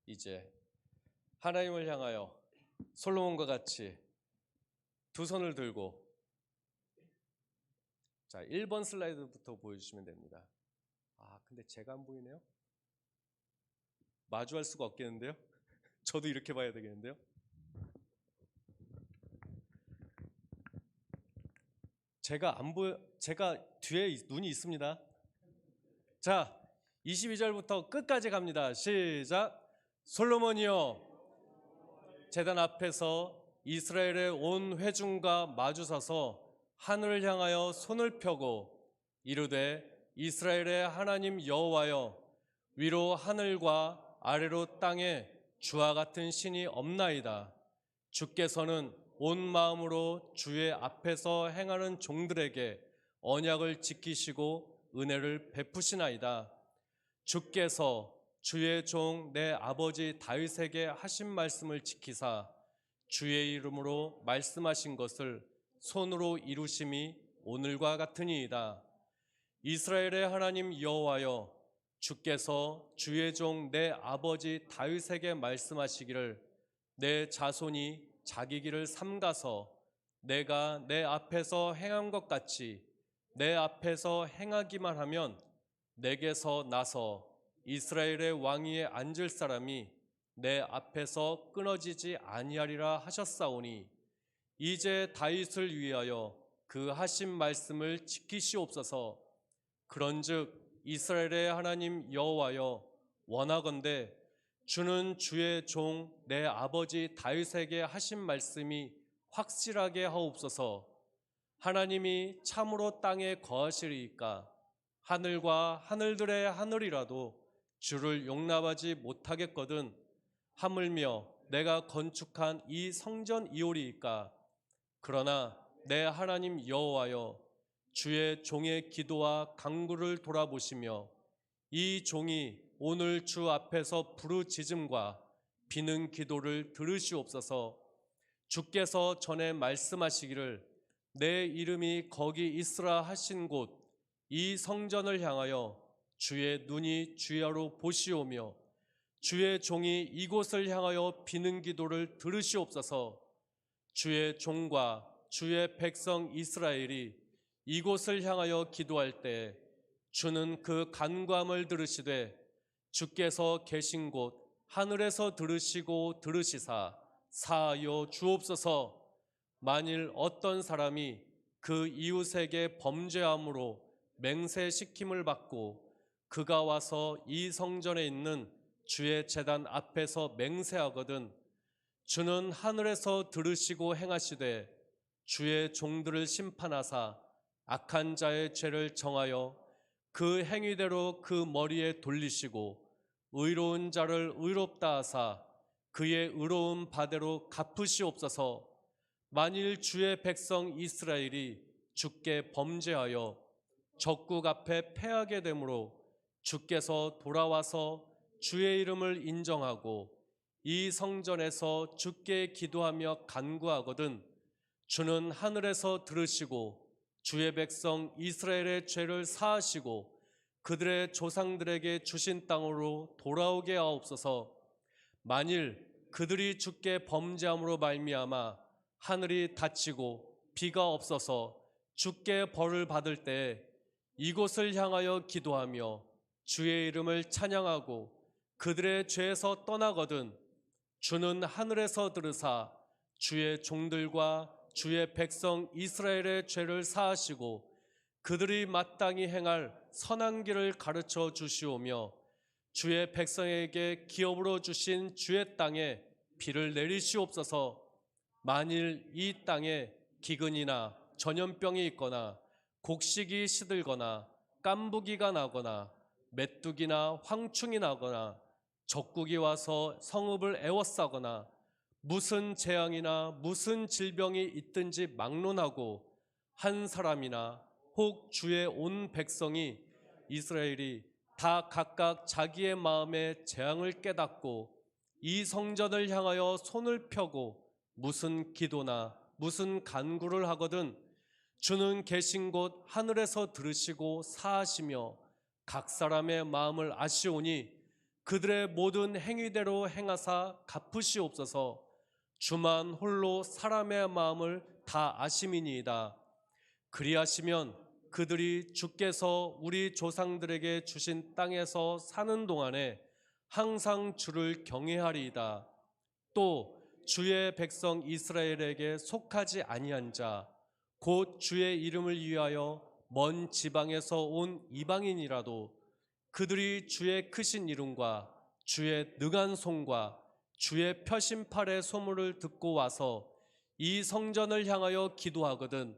이제 하나님을 향하여 솔로몬과 같이 두 손을 들고, 자, 1번 슬라이드부터 보여주시면 됩니다. 근데 제가 안 보이네요. 마주할 수가 없겠는데요. 저도 이렇게 봐야 되겠는데요. 제가 안 보여, 제가 뒤에 눈이 있습니다. 자, 22절부터 끝까지 갑니다. 시작. 솔로몬이여, 제단 앞에서 이스라엘의 온 회중과 마주서서 하늘을 향하여 손을 펴고 이르되, 이스라엘의 하나님 여호와여, 위로 하늘과 아래로 땅에 주와 같은 신이 없나이다. 주께서는 온 마음으로 주의 앞에서 행하는 종들에게 언약을 지키시고 은혜를 베푸시나이다. 주께서 주의 종 내 아버지 다윗에게 하신 말씀을 지키사 주의 이름으로 말씀하신 것을 손으로 이루심이 오늘과 같으니이다. 이스라엘의 하나님 여호와여, 주께서 주의 종 내 아버지 다윗에게 말씀하시기를, 내 자손이 자기 길을 삼가서 내가 내 앞에서 행한 것 같이 내 앞에서 행하기만 하면 내게서 나서 이스라엘의 왕위에 앉을 사람이 내 앞에서 끊어지지 아니하리라 하셨사오니, 이제 다윗을 위하여 그 하신 말씀을 지키시옵소서. 그런즉 이스라엘의 하나님 여호와여, 원하건대 주는 주의 종 내 아버지 다윗에게 하신 말씀이 확실하게 하옵소서. 하나님이 참으로 땅에 거하시리이까 하늘과 하늘들의 하늘이라도 주를 용납하지 못하겠거든 하물며 내가 건축한 이 성전이오리이까. 그러나 내 하나님 여호와여, 주의 종의 기도와 간구를 돌아보시며 이 종이 오늘 주 앞에서 부르짖음과 비는 기도를 들으시옵소서. 주께서 전에 말씀하시기를, 내 이름이 거기 있으라 하신 곳 이 성전을 향하여 주의 눈이 주야로 보시오며 주의 종이 이곳을 향하여 비는 기도를 들으시옵소서. 주의 종과 주의 백성 이스라엘이 이곳을 향하여 기도할 때 주는 그 간구함을 들으시되, 주께서 계신 곳 하늘에서 들으시고 들으시사 사하여 주옵소서. 만일 어떤 사람이 그 이웃에게 범죄함으로 맹세시킴을 받고 그가 와서 이 성전에 있는 주의 제단 앞에서 맹세하거든 주는 하늘에서 들으시고 행하시되 주의 종들을 심판하사 악한 자의 죄를 정하여 그 행위대로 그 머리에 돌리시고 의로운 자를 의롭다 하사 그의 의로운 바대로 갚으시옵소서. 만일 주의 백성 이스라엘이 주께 범죄하여 적국 앞에 패하게 되므로 주께서 돌아와서 주의 이름을 인정하고 이 성전에서 주께 기도하며 간구하거든 주는 하늘에서 들으시고 주의 백성 이스라엘의 죄를 사하시고 그들의 조상들에게 주신 땅으로 돌아오게 하옵소서. 만일 그들이 주께 범죄함으로 말미암아 하늘이 닫히고 비가 없어서 주께 벌을 받을 때 이곳을 향하여 기도하며 주의 이름을 찬양하고 그들의 죄에서 떠나거든 주는 하늘에서 들으사 주의 종들과 주의 백성 이스라엘의 죄를 사하시고 그들이 마땅히 행할 선한 길을 가르쳐 주시오며 주의 백성에게 기업으로 주신 주의 땅에 비를 내리시옵소서. 만일 이 땅에 기근이나 전염병이 있거나 곡식이 시들거나 깐부기가 나거나 메뚜기나 황충이 나거나 적국이 와서 성읍을 에워싸거나 무슨 재앙이나 무슨 질병이 있든지 막론하고 한 사람이나 혹 주의 온 백성이 이스라엘이 다 각각 자기의 마음의 재앙을 깨닫고 이 성전을 향하여 손을 펴고 무슨 기도나 무슨 간구를 하거든 주는 계신 곳 하늘에서 들으시고 사하시며 각 사람의 마음을 아시오니 그들의 모든 행위대로 행하사 갚으시옵소서. 주만 홀로 사람의 마음을 다 아심이니이다. 그리하시면 그들이 주께서 우리 조상들에게 주신 땅에서 사는 동안에 항상 주를 경외하리이다. 또 주의 백성 이스라엘에게 속하지 아니한 자 곧 주의 이름을 위하여 먼 지방에서 온 이방인이라도 그들이 주의 크신 이름과 주의 능한 손과 주의 펴신팔의 소문을 듣고 와서 이 성전을 향하여 기도하거든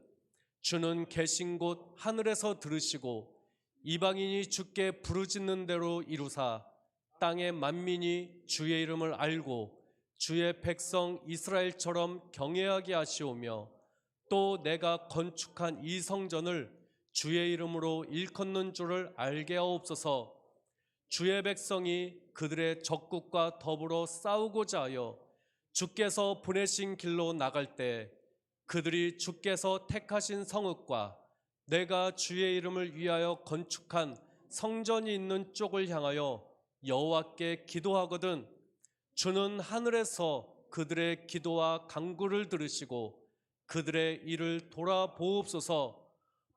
주는 계신 곳 하늘에서 들으시고 이방인이 주께 부르짖는 대로 이루사 땅의 만민이 주의 이름을 알고 주의 백성 이스라엘처럼 경외하게 하시오며 또 내가 건축한 이 성전을 주의 이름으로 일컫는 줄을 알게 하옵소서. 주의 백성이 그들의 적국과 더불어 싸우고자 하여 주께서 보내신 길로 나갈 때 그들이 주께서 택하신 성읍과 내가 주의 이름을 위하여 건축한 성전이 있는 쪽을 향하여 여호와께 기도하거든 주는 하늘에서 그들의 기도와 간구를 들으시고 그들의 일을 돌아보옵소서.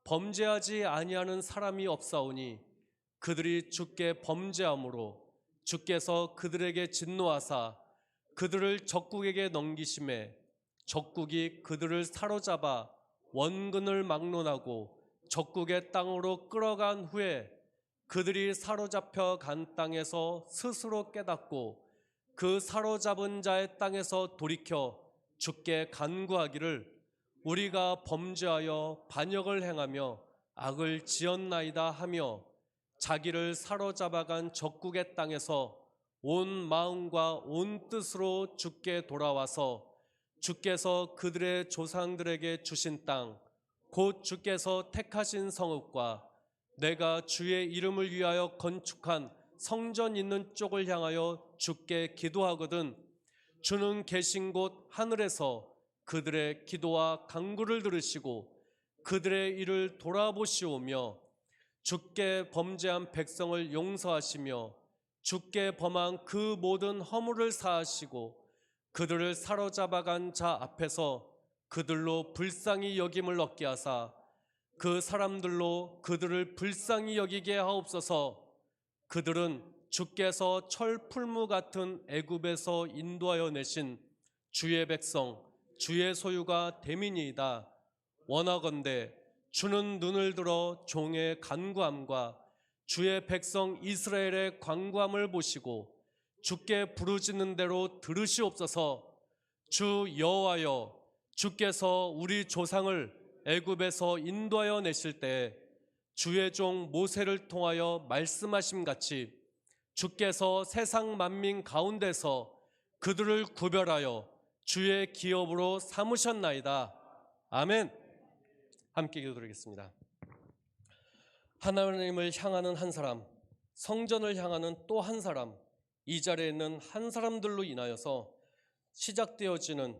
범죄하지 아니하는 사람이 없사오니 그들이 주께 범죄함으로 주께서 그들에게 진노하사 그들을 적국에게 넘기심에 적국이 그들을 사로잡아 원근을 막론하고 적국의 땅으로 끌어간 후에 그들이 사로잡혀 간 땅에서 스스로 깨닫고 그 사로잡은 자의 땅에서 돌이켜 주께 간구하기를 우리가 범죄하여 반역을 행하며 악을 지었나이다 하며 자기를 사로잡아간 적국의 땅에서 온 마음과 온 뜻으로 주께 돌아와서 주께서 그들의 조상들에게 주신 땅 곧 주께서 택하신 성읍과 내가 주의 이름을 위하여 건축한 성전 있는 쪽을 향하여 주께 기도하거든 주는 계신 곳 하늘에서 그들의 기도와 간구를 들으시고 그들의 일을 돌아보시오며 주께 범죄한 백성을 용서하시며 주께 범한 그 모든 허물을 사하시고 그들을 사로잡아간 자 앞에서 그들로 불쌍히 여김을 얻게 하사 그 사람들로 그들을 불쌍히 여기게 하옵소서. 그들은 주께서 철 풀무 같은 애굽에서 인도하여 내신 주의 백성 주의 소유가 됨이니이다. 원하건대 주는 눈을 들어 종의 간구함과 주의 백성 이스라엘의 간구함을 보시고 주께 부르짖는 대로 들으시옵소서. 주 여호와여 주께서 우리 조상을 애굽에서 인도하여 내실 때 주의 종 모세를 통하여 말씀하심 같이 주께서 세상 만민 가운데서 그들을 구별하여 주의 기업으로 삼으셨나이다. 아멘. 함께 기도드리겠습니다. 하나님을 향하는 한 사람, 성전을 향하는 또 한 사람, 이 자리에 있는 한 사람들로 인하여서 시작되어지는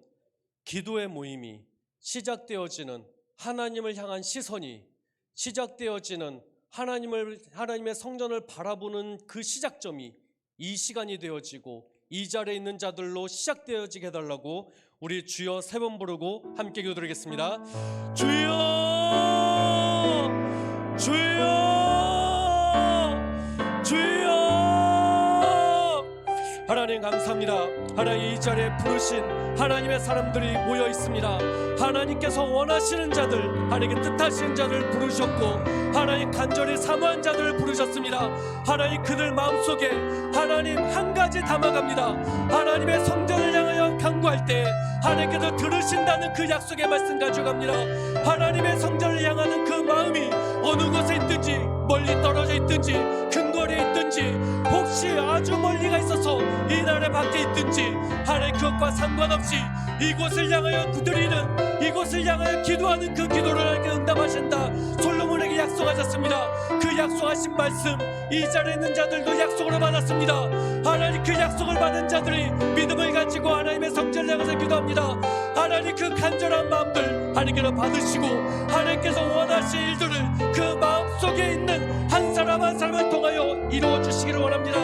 기도의 모임이, 시작되어지는 하나님을 향한 시선이, 시작되어지는 하나님의 성전을 바라보는 그 시작점이 이 시간이 되어지고 이 자리에 있는 자들로 시작되어지게 해달라고 우리 주여 세 번 부르고 함께 기도드리겠습니다. 주여, 주여, 주여. 하나님 감사합니다. 하나님 이 자리에 부르신 하나님의 사람들이 모여 있습니다. 하나님께서 원하시는 자들, 하나님께 뜻하시는 자들 부르셨고, 하나님 간절히 사모한 자들을 부르셨습니다. 하나님 그들 마음속에 하나님 한 가지 담아갑니다. 하나님의 성전을 향하여 간구할 때 하나님께서 들으신다는 그 약속의 말씀 가져갑니다. 하나님의 성전을 향하는 그 마음이 어느 곳에 있든지, 멀리 떨어져 있든지, 근거리에 있든지, 혹시 아주 멀리가 있어서 이 나라 밖에 있든지, 하나님 그것과 상관없이 이곳을 향하여 두드리는, 이곳을 향하여 기도하는 그 기도를 하나님께 응답하신다 솔로몬에게 약속하셨습니다. 그 약속하신 말씀 이 자리에 있는 자들도 약속으로 받았습니다. 하나님 그 약속을 받은 자들이 믿음을 가지고 하나님의 성전을 향해서 기도합니다. 하나님 그 간절한 마음들 하나님께서 받으시고, 하나님께서 원하신 일들을 그 마음속에 있는 한 사람 한 사람을 통하여 이루어 주시기를 원합니다.